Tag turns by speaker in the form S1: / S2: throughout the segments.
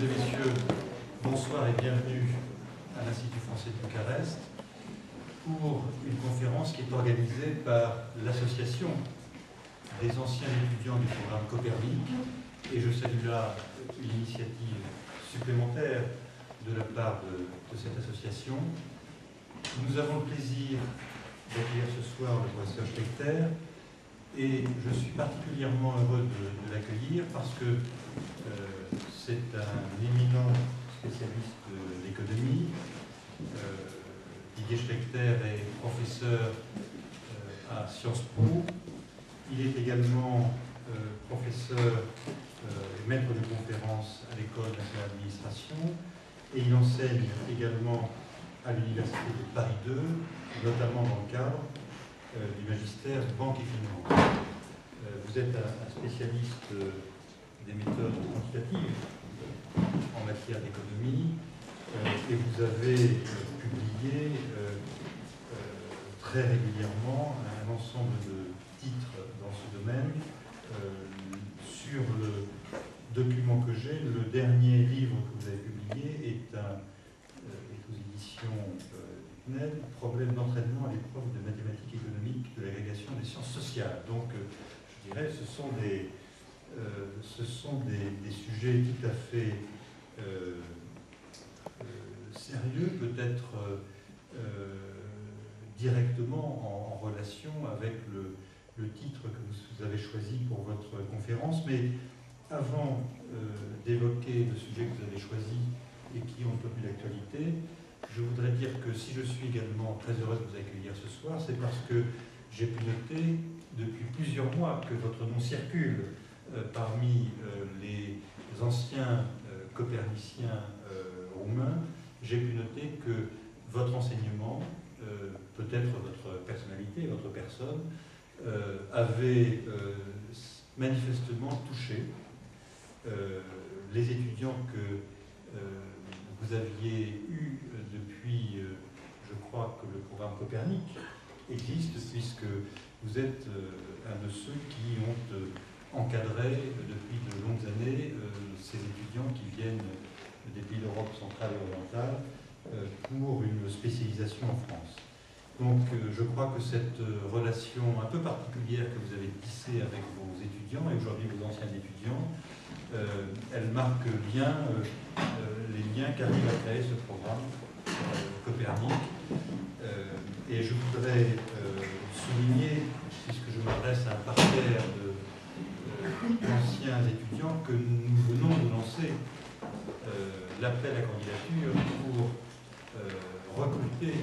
S1: et messieurs, bonsoir et bienvenue à l'Institut français de Bucarest pour une conférence qui est organisée par l'association des anciens étudiants du programme Copernic, et je salue là une initiative supplémentaire de la part de cette association. Nous avons le plaisir d'accueillir ce soir le professeur Schlechter, et je suis particulièrement heureux de l'accueillir parce que c'est un éminent spécialiste de l'économie. Didier Schlechter est professeur à Sciences Po. Il est également professeur et maître de conférences à l'École nationale d'administration, et il enseigne également à l'Université de Paris II, notamment dans le cadre du magistère banque et finance. Vous êtes un spécialiste des méthodes quantitatives en matière d'économie, et vous avez publié très régulièrement un ensemble de titres dans ce domaine. Sur le document que j'ai, le dernier livre que vous avez publié est aux éditions Problème d'entraînement à l'épreuve de mathématiques économiques de l'agrégation des sciences sociales. Donc, je dirais, ce sont des sujets tout à fait sérieux, peut-être directement en relation avec le titre que vous avez choisi pour votre conférence. Mais avant d'évoquer le sujet que vous avez choisi et qui ont tenu l'actualité, je voudrais dire que si je suis également très heureux de vous accueillir ce soir, c'est parce que j'ai pu noter depuis plusieurs mois que votre nom circule parmi les anciens coperniciens roumains. J'ai pu noter que votre enseignement, peut-être votre personnalité, votre personne, avait manifestement touché les étudiants que vous aviez eus depuis, je crois que le programme Copernic existe, puisque vous êtes un de ceux qui ont encadré depuis de longues années ces étudiants qui viennent des pays d'Europe centrale et orientale pour une spécialisation en France. Donc je crois que cette relation un peu particulière que vous avez tissée avec vos étudiants et aujourd'hui vos anciens étudiants, elle marque bien les liens qu'arrive à créer ce programme Copernic. Et je voudrais souligner, puisque je m'adresse à un parterre d'anciens étudiants, que nous venons de lancer l'appel à candidature pour recruter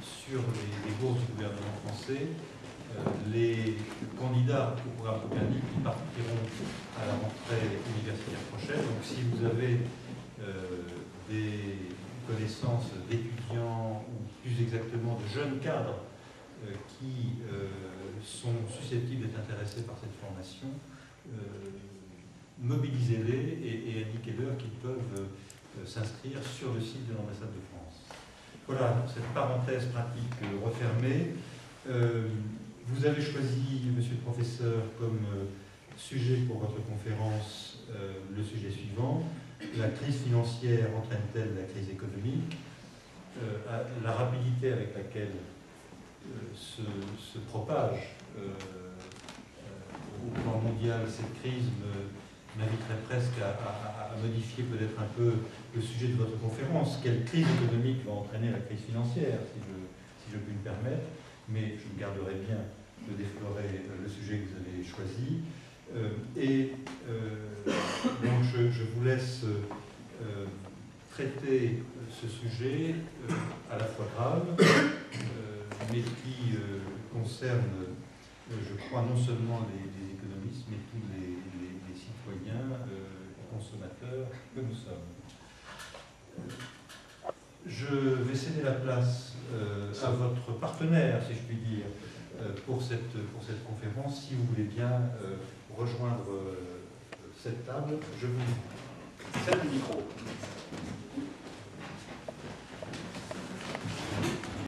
S1: sur les bourses du gouvernement français les candidats au programme Copernic qui partiront à la rentrée universitaire prochaine. Donc si vous avez des connaissances d'étudiants, ou plus exactement de jeunes cadres qui sont susceptibles d'être intéressés par cette formation, mobilisez-les et indiquez-leur qu'ils peuvent s'inscrire sur le site de l'ambassade de France. Voilà, cette parenthèse pratique refermée. Vous avez choisi, monsieur le professeur, comme sujet pour votre conférence le sujet suivant: la crise financière entraîne-t-elle la crise économique? La rapidité avec laquelle se propage au plan mondial cette crise m'inviterait presque à modifier peut-être un peu le sujet de votre conférence. Quelle crise économique va entraîner la crise financière, si je puis me permettre, mais je me garderai bien de déflorer le sujet que vous avez choisi. Donc je vous laisse traiter ce sujet à la fois grave, mais qui concerne, je crois, non seulement les économistes, mais tous les citoyens, consommateurs que nous sommes. Je vais céder la place à votre partenaire, si je puis dire, pour cette conférence. Si vous voulez bien rejoindre cette table, je vous cède le micro.